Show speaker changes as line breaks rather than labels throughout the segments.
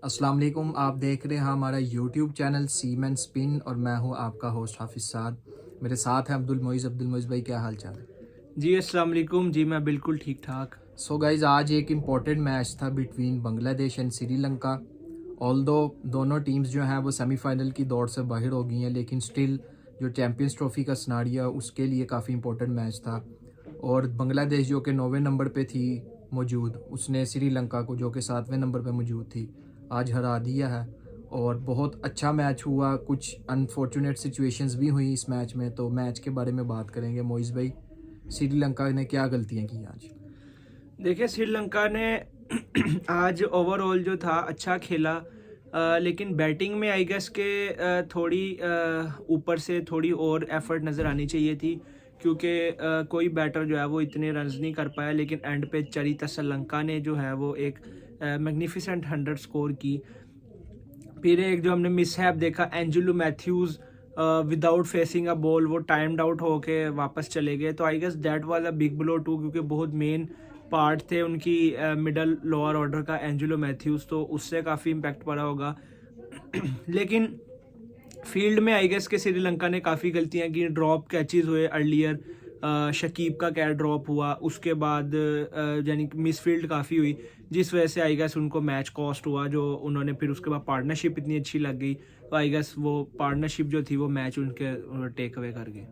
अस्सलाम वालेकुम। आप देख रहे हैं हमारा यूट्यूब चैनल सीमेंट स्पिन और मैं हूं आपका होस्ट हाफिज़ साद। मेरे साथ हैं अब्दुल मोइज़ भाई, क्या हाल चाल है?
जी अस्सलाम वालेकुम। जी मैं बिल्कुल ठीक ठाक।
सो गाइज़, आज एक इम्पॉर्टेंट मैच था between Bangladesh and Sri Lanka. Although दोनों टीम्स जो हैं वो सेमीफाइनल की दौड़ से बाहर हो गई हैं, लेकिन स्टिल जो चैम्पियंस ट्रॉफ़ी का सिनारियो है उसके लिए काफ़ी इम्पोर्टेंट मैच था। और बांग्लादेश जो कि 9वें नंबर पे थी मौजूद, उसने श्रीलंका को जो कि 7वें नंबर पे मौजूद थी आज हरा दिया है। और बहुत अच्छा मैच हुआ, कुछ अनफॉर्चुनेट सिचुएशंस भी हुई इस मैच में, तो मैच के बारे में बात करेंगे। मोइज़ भाई, श्रीलंका ने क्या गलतियाँ की आज?
देखिए श्रीलंका ने आज ओवरऑल जो था अच्छा खेला, लेकिन बैटिंग में आई गेस के थोड़ी ऊपर से थोड़ी और एफर्ट नज़र आनी चाहिए थी, क्योंकि कोई बैटर जो है वो इतने रन्स नहीं कर पाया, लेकिन एंड पे चरिता श्रीलंका ने जो है वो एक मैग्निफिसेंट 100 स्कोर की। फिर एक जो हमने मिसहैप देखा, Angelo Mathews without facing a ball वो टाइम्ड आउट होके वापस चले गए, तो I guess that was a big blow too, क्योंकि बहुत मेन पार्ट थे उनकी मिडल लोअर ऑर्डर का एंजेलो मैथ्यूज़, तो उससे काफ़ी इम्पैक्ट पड़ा होगा। लेकिन फील्ड में आई गेस के श्रीलंका ने काफ़ी गलतियां की, ड्रॉप कैचेस हुए अर्लियर, शकीब का कैच ड्रॉप हुआ, उसके बाद यानी कि मिसफील्ड काफ़ी हुई, जिस वजह से आई गेस उनको मैच कॉस्ट हुआ। जो उन्होंने फिर उसके बाद पार्टनरशिप इतनी अच्छी लग गई, तो आई गेस वो पार्टनरशिप जो थी वो मैच उनके टेक अवे कर गई।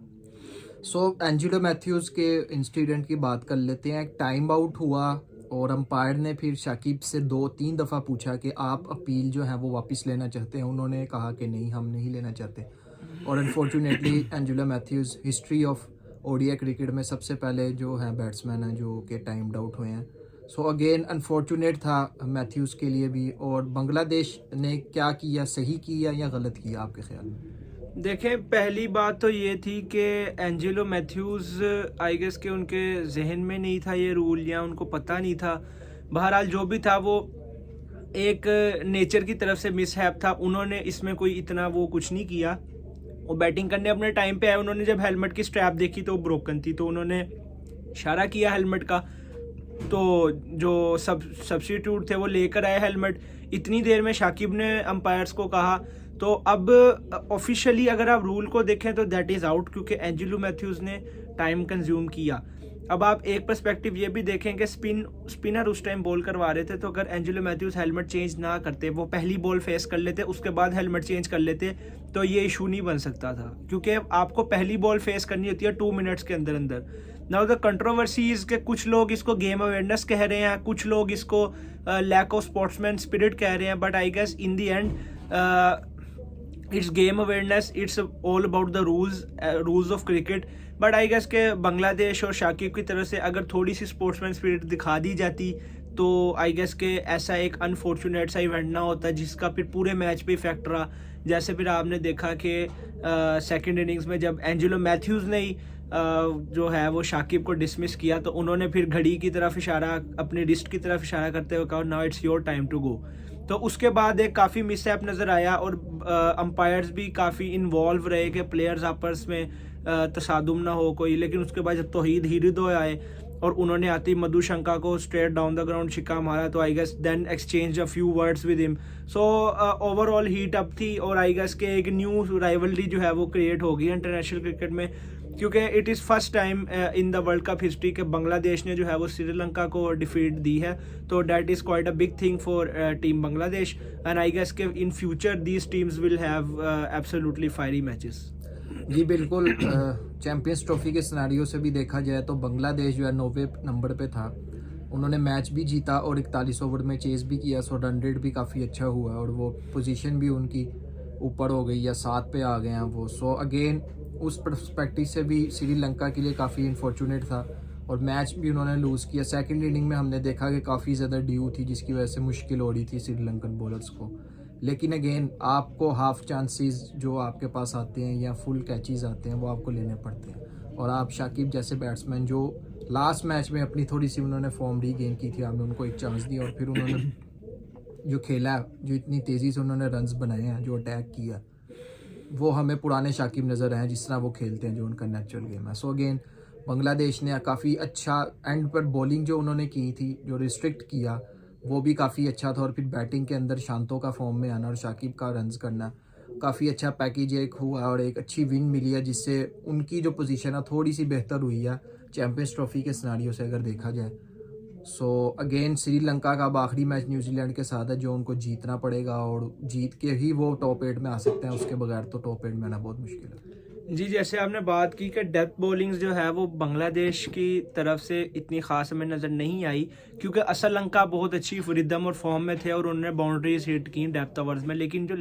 सो एंजिलो मैथ्यूज़ के इंसिडेंट की बात कर लेते हैं। एक टाइम आउट हुआ और अंपायर ने फिर शाकिब से 2-3 दफ़ा पूछा कि आप अपील जो है वो वापस लेना चाहते हैं। उन्होंने कहा कि नहीं, हम नहीं लेना चाहते। और unfortunately Angelo Mathews history of ODI cricket में सबसे पहले जो है बैट्समैन हैं जो कि टाइम्ड आउट हुए हैं। सो अगेन अनफॉर्चुनेट था मैथ्यूज़ के लिए भी। और बांग्लादेश ने क्या किया, सही किया या गलत किया आपके ख्याल में?
देखें, पहली बात तो ये थी कि एंजेलो मैथ्यूज़ आई गेस के उनके जहन में नहीं था ये रूल, या उनको पता नहीं था। बहरहाल जो भी था वो एक नेचर की तरफ से मिसहैप था, उन्होंने इसमें कोई इतना वो कुछ नहीं किया। वो बैटिंग करने अपने टाइम पे आए, उन्होंने जब हेलमेट की स्ट्रैप देखी तो वो ब्रोकन थी, तो उन्होंने इशारा किया हेलमेट का, तो जो सब्स्टिट्यूट थे वो लेकर आए हेलमेट। इतनी देर में शाकिब ने अंपायर्स को कहा, तो अब ऑफिशियली अगर आप रूल को देखें तो दैट इज़ आउट, क्योंकि एंजेलो मैथ्यूज़ ने टाइम कंज्यूम किया। अब आप एक पर्सपेक्टिव ये भी देखें कि स्पिनर उस टाइम बॉल करवा रहे थे, तो अगर एंजेलो मैथ्यूज़ हेलमेट चेंज ना करते, वो पहली बॉल फेस कर लेते, उसके बाद हेलमेट चेंज कर लेते, तो ये इशू नहीं बन सकता था, क्योंकि आपको पहली बॉल फेस करनी होती है 2 मिनट्स के अंदर अंदर। नाउ द कंट्रोवर्सीज के कुछ लोग इसको गेम अवेयरनेस कह रहे हैं, कुछ लोग इसको लैक ऑफ स्पोर्ट्समैन स्पिरिट कह रहे हैं, but I guess in the end it's game awareness, it's all about the rules of cricket. But I guess के बांग्लादेश और शाकिब की तरफ से अगर थोड़ी सी स्पोर्ट्समैन स्पिरिट दिखा दी जाती, तो आई गेस के ऐसा एक अनफॉर्चुनेट सा इवेंट ना होता जिसका फिर पूरे मैच पे इफेक्ट रहा। जैसे फिर आपने देखा कि सेकंड इनिंग्स में जब एंजेलो मैथ्यूज़ ने ही जो है वो शाकिब को डिसमिस किया, तो उन्होंने फिर घड़ी की तरफ इशारा, अपने रिस्ट की तरफ इशारा करते हुए कहा now it's your time to go. तो उसके बाद एक काफ़ी मिसहैप नज़र आया, और अंपायर्स भी काफ़ी इन्वॉल्व रहे कि प्लेयर्स आपस में तसादुम ना हो कोई। लेकिन उसके बाद जब तौहीद हिरदोय आए और उन्होंने आती मधुशंका को स्ट्रेट डाउन द ग्राउंड छिक्का मारा, तो I guess then exchange a few words with him. So overall heat up थी, और आई गेस के एक न्यू राइवलरी जो है वो क्रिएट हो गई इंटरनेशनल क्रिकेट में, क्योंकि it is first time in the world cup history के बांग्लादेश ने जो है वो श्रीलंका को डिफीट दी है। तो that is quite a big thing for team Bangladesh, and I guess के in future these teams will have absolutely fiery matches.
जी बिल्कुल। चैम्पियंस ट्रॉफी के सिनारियो से भी देखा जाए तो बांग्लादेश जो है 9वें नंबर पे था। उन्होंने मैच भी जीता और 41 ओवर में चेस भी किया, सो रन रेट भी काफ़ी अच्छा हुआ और वो पोजीशन भी उनकी ऊपर हो गई या 7 पे आ गए हैं वो। सो अगेन उस पर्सपेक्टिव से भी श्रीलंका के लिए काफ़ी इनफॉर्चुनेट था और मैच भी उन्होंने लूज़ किया। सेकंड इनिंग में हमने देखा कि काफ़ी ज़्यादा ड्यू थी, जिसकी वजह से मुश्किल हो रही थी श्रीलंकन बॉलर्स को। लेकिन अगेन आपको हाफ चांसेस जो आपके पास आते हैं या फुल कैचेस आते हैं वो आपको लेने पड़ते हैं। और आप शाकिब जैसे बैट्समैन जो लास्ट मैच में अपनी थोड़ी सी उन्होंने फॉर्म रीगेन की थी, आपने उनको एक चांस दिया और फिर उन्होंने जो खेला, जो इतनी तेज़ी से उन्होंने रन्स बनाए हैं, जो अटैक किया, वो हमें पुराने शाकिब नज़र आए जिस तरह वो खेलते हैं, जो उनका नेचुरल गेम है। सो अगेन बांग्लादेश ने काफ़ी अच्छा एंड पर बॉलिंग जो उन्होंने की थी, जो रिस्ट्रिक्ट किया, वो भी काफ़ी अच्छा था। और फिर बैटिंग के अंदर शांतो का फॉर्म में आना और शाकिब का रन्स करना, काफ़ी अच्छा पैकेज एक हुआ और एक अच्छी विन मिली है, जिससे उनकी जो पोजीशन है थोड़ी सी बेहतर हुई है चैम्पियंस ट्रॉफी के सिनारियो से अगर देखा जाए। सो अगेन श्रीलंका का अब आखिरी मैच न्यूजीलैंड के साथ है, जो उनको जीतना पड़ेगा और जीत के ही वो टॉप 8 में आ सकते हैं, उसके बगैर तो टॉप 8 में आना बहुत मुश्किल है।
जी, जैसे आपने बात की कि डेप्थ बॉलिंग्स जो है वो बांग्लादेश की तरफ से इतनी ख़ास हमें नज़र नहीं आई, क्योंकि श्रीलंका बहुत अच्छी रिदम और फॉर्म में थे और उन्होंने बाउंड्रीज हिट की डेप्थ ओवर्स में। लेकिन जो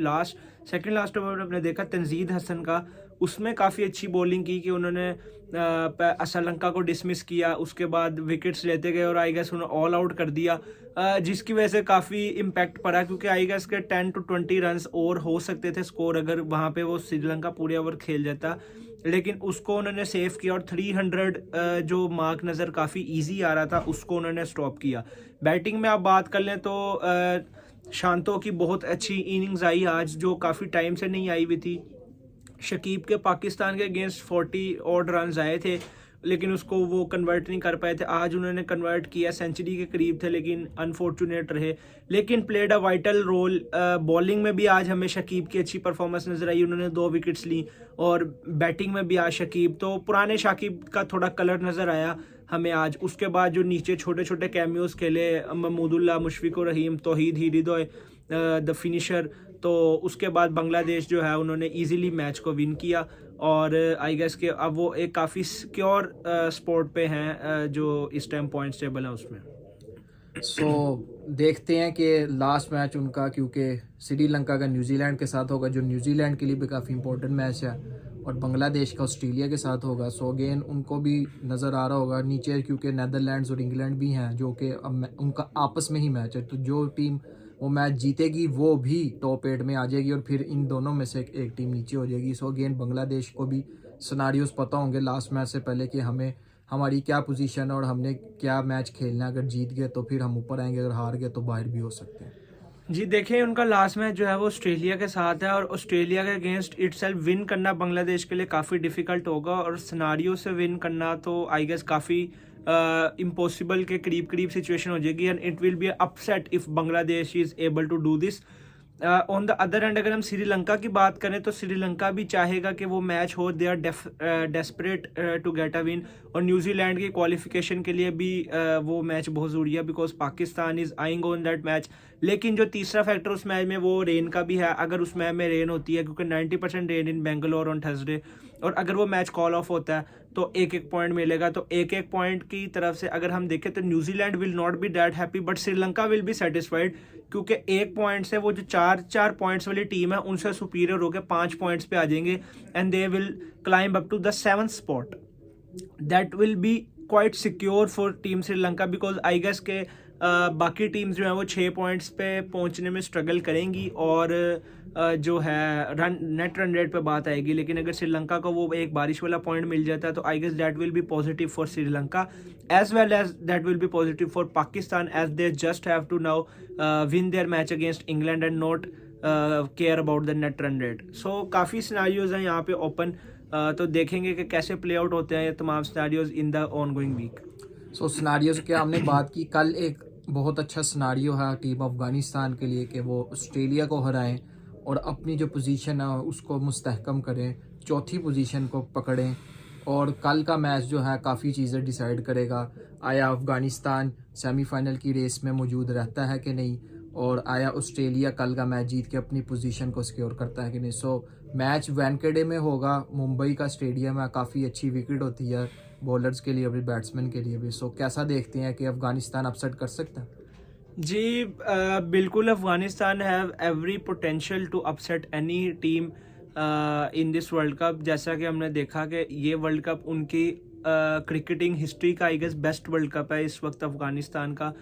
सेकंड लास्ट ओवर आपने देखा तंजीद हसन का, उसमें काफ़ी अच्छी बॉलिंग की कि उन्होंने श्रीलंका को डिसमिस किया, उसके बाद विकेट्स लेते गए और आई गेस उन्होंने ऑल आउट कर दिया, जिसकी वजह से काफ़ी इम्पैक्ट पड़ा, क्योंकि आई गेस के 10 to 20 रन्स और हो सकते थे स्कोर अगर वहाँ पे वो श्रीलंका पूरे ओवर खेल जाता, लेकिन उसको उन्होंने सेव किया और 300 जो मार्क नज़र काफ़ी इजी आ रहा था उसको उन्होंने स्टॉप किया। बैटिंग में आप बात कर लें तो शांतो की बहुत अच्छी इनिंग्स आई आज, जो काफ़ी टाइम से नहीं आई हुई थी। शकीब के पाकिस्तान के अगेंस्ट 40 ऑड रन्स आए थे, लेकिन उसको वो कन्वर्ट नहीं कर पाए थे। आज उन्होंने कन्वर्ट किया, सेंचुरी के करीब थे लेकिन अनफॉर्चुनेट रहे, लेकिन played a vital role. Bowling में भी आज हमें शकीब की अच्छी परफॉर्मेंस नजर आई, उन्होंने 2 विकेट्स ली, और बैटिंग में भी आज शकीब, तो पुराने शाकिब का थोड़ा कलर नज़र आया हमें आज। उसके बाद जो नीचे छोटे छोटे कैमियोज खेले, महमूदुल्लाह, मुशफिकुर रहीम, तौहीद हिरिदोय द फिनिशर, तो उसके बाद बांग्लादेश जो है उन्होंने इजीली मैच को विन किया और आई गेस के अब वो एक काफ़ी सिक्योर स्पॉट पे हैं जो इस टाइम पॉइंट्स टेबल है उसमें।
सो देखते हैं कि लास्ट मैच उनका, क्योंकि श्रीलंका का न्यूजीलैंड के साथ होगा, जो न्यूजीलैंड के लिए भी काफ़ी इंपॉर्टेंट मैच है, और बांग्लादेश का ऑस्ट्रेलिया के साथ होगा। सो अगेन उनको भी नज़र आ रहा होगा नीचे, क्योंकि नेदरलैंड्स और इंग्लैंड भी हैं जो कि उनका आपस में ही मैच है, तो जो टीम वो मैच जीतेगी वो भी टॉप 8 में आ जाएगी और फिर इन दोनों में से एक टीम नीचे हो जाएगी। सो अगेन बांग्लादेश को भी सिनारियोस पता होंगे लास्ट मैच से पहले कि हमें हमारी क्या पोजीशन है और हमने क्या मैच खेलना है। अगर जीत गए तो फिर हम ऊपर आएंगे, अगर हार गए तो बाहर भी हो सकते हैं।
जी देखिए, उनका लास्ट मैच जो है वो ऑस्ट्रेलिया के साथ है, और ऑस्ट्रेलिया के अगेंस्ट इटसेल्फ विन करना बांग्लादेश के लिए काफ़ी डिफिकल्ट होगा, और सिनारियो से विन करना तो आई गेस काफ़ी इम्पॉसिबल के करीब करीब सिचुएशन हो जाएगी, and it will be upset if Bangladesh is able to do this. On the other end अगर हम श्रीलंका की बात करें तो श्रीलंका भी चाहेगा कि वो मैच हो, they are desperate to get a win, और न्यूजीलैंड की क्वालिफिकेशन के लिए भी वो मैच बहुत ज़रूरी है, because Pakistan is eyeing on that match. लेकिन जो तीसरा फैक्टर उस मैच में वो रेन का भी है, अगर उस मैच में रेन होती है, क्योंकि 90% rain in Bangalore on Thursday, और अगर वो मैच कॉल ऑफ होता है तो एक एक पॉइंट मिलेगा, तो एक एक पॉइंट की तरफ से अगर हम देखें तो New Zealand will not be that happy, but Sri Lanka will be satisfied, क्योंकि एक पॉइंट से वो जो चार पॉइंट्स वाली टीम है उनसे सुपीरियर होकर 5 पॉइंट्स पे आ जाएंगे, and they will climb up to the 7th spot. That will be quite secure for team Sri Lanka, because I guess के बाकी टीम्स जो है वो 6 पॉइंट्स पे पहुंचने में स्ट्रगल करेंगी, और जो है नेट रन रेट पे बात आएगी। लेकिन अगर श्रीलंका को वो एक बारिश वाला पॉइंट मिल जाता है तो I guess that will be positive for Sri Lanka, as well as that will be positive for Pakistan, as they just have to now win their match against England and not care about the net run rate. So काफ़ी scenarios हैं यहाँ पे open, तो देखेंगे कि कैसे play out होते हैं ये तमाम scenarios in the ongoing week.
So scenarios की हमने बात की, कल एक बहुत अच्छा सिनारियो है टीम अफ़गानिस्तान के लिए कि वो ऑस्ट्रेलिया को हराएं और अपनी जो पोजीशन है उसको मुस्तहकम करें, चौथी पोजीशन को पकड़ें, और कल का मैच जो है काफ़ी चीज़ें डिसाइड करेगा। आया अफ़गानिस्तान सेमीफाइनल की रेस में मौजूद रहता है कि नहीं, और आया ऑस्ट्रेलिया कल का मैच जीत के अपनी पोजीशन को सिक्योर करता है कि नहीं। सो मैच वैनखेड़े में होगा, मुंबई का स्टेडियम है, काफ़ी अच्छी विकेट होती है बॉलर्स के लिए भी, बैट्समैन के लिए भी। सो कैसा देखते हैं कि अफ़गानिस्तान अपसेट कर सकता है?
जी बिल्कुल, Afghanistan have every potential to upset any team in this World Cup. जैसा कि हमने देखा कि ये वर्ल्ड कप उनकी क्रिकेटिंग हिस्ट्री का I guess best World Cup है इस वक्त अफगानिस्तान का,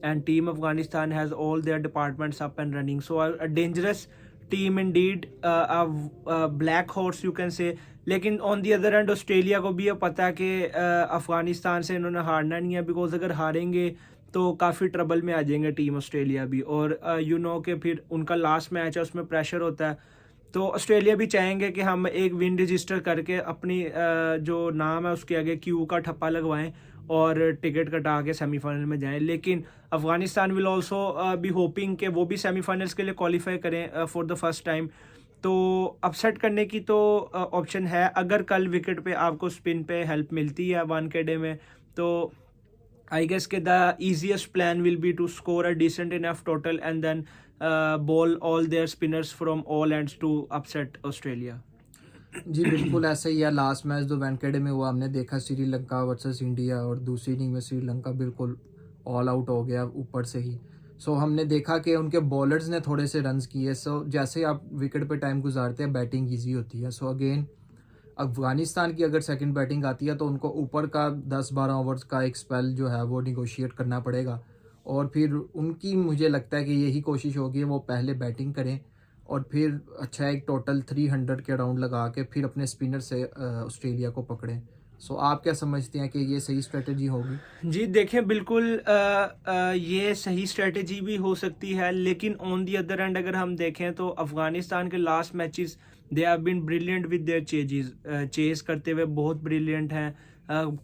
and team Afghanistan has all their departments up and running, so a dangerous team indeed, black horse you can say. लेकिन on the other end Australia को भी ये पता है कि अफगानिस्तान से इन्होंने हारना नहीं है, बिकॉज अगर हारेंगे तो काफ़ी ट्रबल में आ जाएंगे टीम ऑस्ट्रेलिया भी, और यू नो कि फिर उनका लास्ट मैच है उसमें प्रेशर होता है, तो ऑस्ट्रेलिया भी चाहेंगे कि हम एक विन रजिस्टर करके अपनी जो नाम है उसके आगे क्यू का ठप्पा लगवाएं और टिकट कटा के सेमीफाइनल में जाएं। लेकिन Afghanistan will also be hopping कि वो भी सेमीफाइनल्स के लिए क्वालिफाई करें फॉर द फर्स्ट टाइम। तो अपसेट करने की तो ऑप्शन है अगर कल विकेट पे आपको स्पिन पे हेल्प मिलती है वानखेड़े में। तो I guess के the easiest plan will be to score a decent enough total and then bowl all their spinners from all ends to upset Australia.
जी बिल्कुल ऐसा ही है। लास्ट मैच जो वानखेड़े में हुआ हमने देखा, श्रीलंका वर्सेस इंडिया, और दूसरी इनिंग में श्रीलंका बिल्कुल ऑल आउट हो गया ऊपर से ही। सो हमने देखा कि उनके बॉलर्स ने थोड़े से रन्स किए। सो जैसे आप विकेट पे टाइम गुजारते हैं बैटिंग इजी होती है। सो अगेन अफगानिस्तान की अगर सेकंड बैटिंग आती है तो उनको ऊपर का 10-12 ओवर्स का एक स्पेल जो है वो निगोशिएट करना पड़ेगा, और फिर उनकी मुझे लगता है कि यही कोशिश होगी वो पहले बैटिंग करें और फिर अच्छा एक टोटल 300 के राउंड लगा के फिर अपने स्पिनर से ऑस्ट्रेलिया को पकड़ें। सो आप क्या समझते हैं कि ये सही स्ट्रेटजी होगी?
जी देखें, बिल्कुल ये सही स्ट्रेटजी भी हो सकती है, लेकिन ऑन दी अदर एंड अगर हम देखें तो अफगानिस्तान के last matches they have been brilliant with their chase करते हुए बहुत ब्रिलियंट हैं।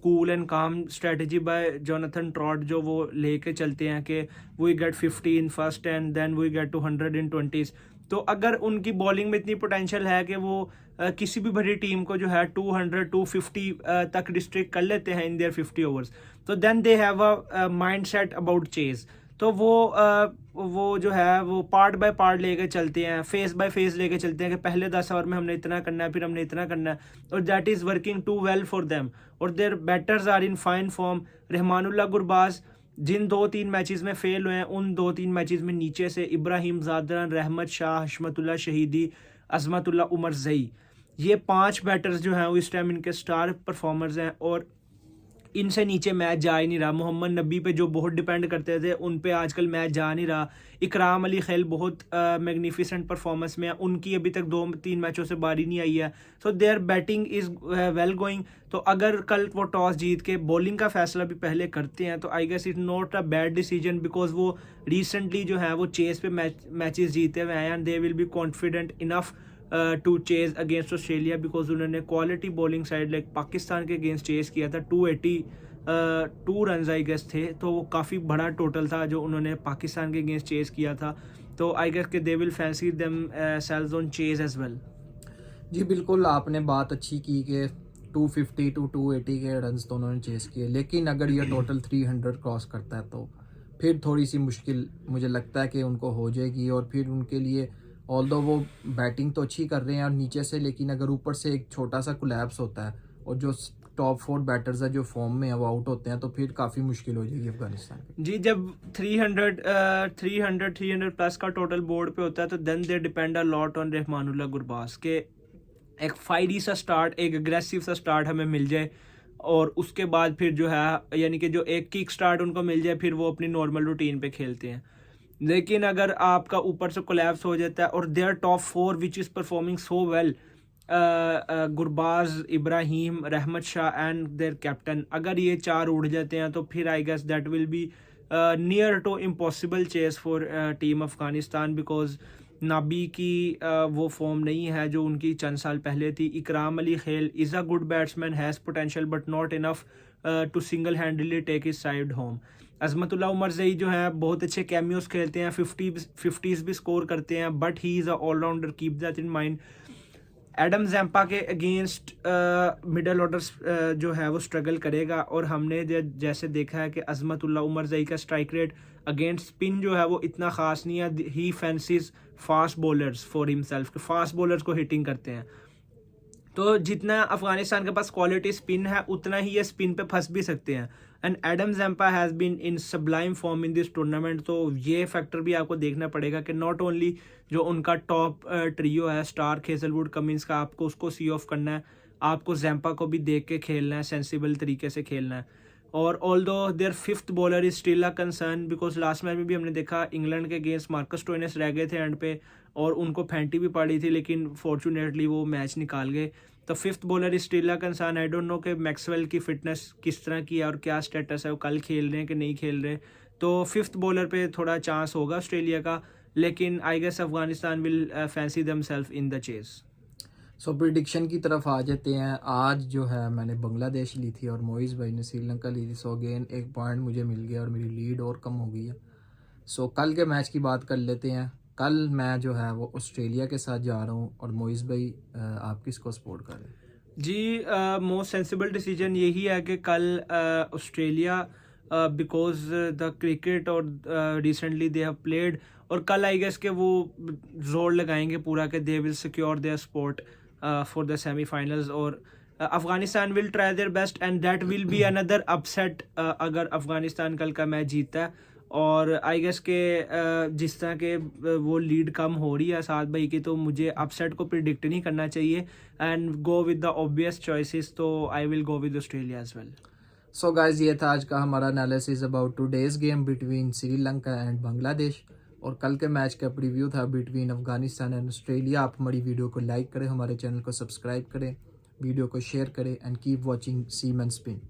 Cool and calm strategy by Jonathan Trott जो वो लेके चलते हैं कि we get 50 in first and then we get to 100 in 20s। तो अगर उनकी बॉलिंग में इतनी पोटेंशियल है कि वो किसी भी बड़ी टीम को जो है 200-250 तक रिस्ट्रिक्ट कर लेते हैं इन देयर 50 ओवर्स, तो then they have a mind set about chase. तो वो जो है वो पार्ट बाय पार्ट लेके चलते हैं, फेस बाय फेस लेके चलते हैं कि पहले 10 ओवर में हमने इतना करना है, फिर हमने इतना करना है, और that is working too well for them. और their batters are in fine form. Rahmanullah Gurbaz जिन 2-3 मैचेस में फेल हुए हैं उन 2-3 मैचेस में नीचे से इब्राहिम ज़ादरन, रहमत शाह, हशमतुल्लाह शहीदी, अजमतुल्लाह उमर जई, ये 5 बैटर्स जो हैं वो इस टाइम इनके स्टार परफॉर्मर्स हैं, और इनसे नीचे मैच जा ही नहीं रहा। मोहम्मद नबी पे जो बहुत डिपेंड करते थे उन पे आजकल मैच जा नहीं रहा। इकराम अली खैल बहुत मैग्निफिसेंट परफॉर्मेंस में है, उनकी अभी तक 2-3 मैचों से बारी नहीं आई है। So there batting is well going. तो अगर कल वो टॉस जीत के बॉलिंग का फैसला भी पहले करते हैं तो I guess it not a bad decision, because वो रिसेंटली जो है वो चेस पे मैचेस जीते हुए हैं and they will be confident enough to chase against Australia, because उन्होंने quality bowling side like Pakistan के अगेंस्ट चेस किया था। 282 रन आई गेस थे, तो वो काफ़ी बड़ा टोटल था जो उन्होंने पाकिस्तान के अगेंस्ट चेस किया था। तो आई गेस के they will fancy themselves on chase as well.
जी बिल्कुल, आपने बात अच्छी की कि 250-280 के रन्स तो उन्होंने चेस किए, लेकिन अगर ये टोटल 300 क्रॉस करता है तो फिर थोड़ी सी मुश्किल मुझे लगता है कि उनको हो जाएगी। और फिर उनके लिए ऑल्दो वो बैटिंग तो अच्छी कर रहे हैं और नीचे से, लेकिन अगर ऊपर से एक छोटा सा कोलैप्स होता है और जो टॉप 4 बैटर्स है जो फॉर्म में है वो आउट होते हैं तो फिर काफ़ी मुश्किल हो जाएगी अफगानिस्तान की।
जी, जब 300 प्लस का टोटल बोर्ड पे होता है तो then they depend a lot on Rahmanullah Gurbaz के एक फायरी सा स्टार्ट, एक अग्रेसिव सा स्टार्ट हमें मिल जाए, और उसके बाद फिर जो है यानी कि जो एक किक स्टार्ट उनको मिल जाए फिर वो अपनी नॉर्मल रूटीन पे खेलते हैं। लेकिन अगर आपका ऊपर से कोलैप्स हो जाता है और there top 4 which is performing so well, Gurbaz, Ibrahim, Rahmat Shah and there captain, अगर ये 4 उड़ जाते हैं तो फिर I guess that will be near to impossible chase for team Afghanistan, because Nabi की वो फॉर्म नहीं है जो उनकी चंद साल पहले थी। Ikram Alikhil is a good batsman, has potential but not enough to single handedly take his side home. Azmatullah Omarzai जो है बहुत अच्छे कैमियोस खेलते हैं, 50s भी स्कोर करते हैं, but he is a allrounder, keep that in mind. Adam Zampa के अगेंस्ट मिडल ऑर्डर जो है वो स्ट्रगल करेगा, और हमने जैसे देखा है कि अजमतुल्लाह उमर जई का स्ट्राइक रेट अगेंस्ट स्पिन जो है वो इतना ख़ास नहीं है। He fancies fast bowlers for himself, के फास्ट बॉलर्स को हिटिंग करते हैं। तो जितना अफगानिस्तान के पास क्वालिटी स्पिन है उतना ही ये स्पिन पे फंस भी सकते हैं। And Adam Zampa has been in sublime form in this tournament, तो ये फैक्टर भी आपको देखना पड़ेगा कि नॉट ओनली जो उनका टॉप ट्रियो है स्टार, हेजलवुड, कमिंस का, आपको उसको सी ऑफ करना है, आपको जैम्पा को भी देख के खेलना है, सेंसिबल तरीके से खेलना है। और although their 5th bowler is still a concern, because last match में भी हमने देखा इंग्लैंड के अगेंस्ट मार्कस स्टोइनिस रह गए थे एंड पे, और उनको फैंटी भी पड़ी थी, लेकिन फॉर्चुनेटली वो मैच निकाल गए। तो 5th bowler is still a concern. I don't know कि मैक्सवेल की फिटनेस किस तरह की है और क्या स्टेटस है, वो कल खेल रहे हैं कि नहीं खेल रहे। तो 5th बॉलर पे थोड़ा चांस होगा ऑस्ट्रेलिया का, लेकिन I guess Afghanistan will fancy themselves in the chase.
So prediction की तरफ आ जाते हैं। आज जो है मैंने बांग्लादेश ली थी और मोइज़ भाई ने श्रीलंका ली थी। सो अगेन एक पॉइंट मुझे मिल गया और मेरी लीड और कम हो गई है। सो कल के मैच की बात कर लेते हैं। कल मैं जो है वो ऑस्ट्रेलिया के साथ जा रहा हूँ और मोइज़ भाई आप किसको सपोर्ट कर रहे हैं?
जी, मोस्ट सेंसिबल डिसीजन यही है कि कल ऑस्ट्रेलिया, बिकॉज द क्रिकेट और रिसेंटली दे हैव प्लेड, और कल आई गेस के वो जोर लगाएंगे पूरा कि they will secure their spot for the semifinals, और Afghanistan will try their best and that will be another upset अगर अफगानिस्तान कल का मैच जीतता है। और आई गेस के जिस तरह के वो लीड कम हो रही है साथ भाई की, तो मुझे अपसेट को प्रिडिक्ट नहीं करना चाहिए and go with the obvious choices, तो I will go with Australia as well.
So guys ये था आज का हमारा analysis about today's game between Sri Lanka and Bangladesh, और कल के मैच का प्रीव्यू था बिटवीन अफगानिस्तान एंड ऑस्ट्रेलिया। आप हमारी वीडियो को लाइक करें, हमारे चैनल को सब्सक्राइब करें, वीडियो को शेयर करें and keep watching semen spin.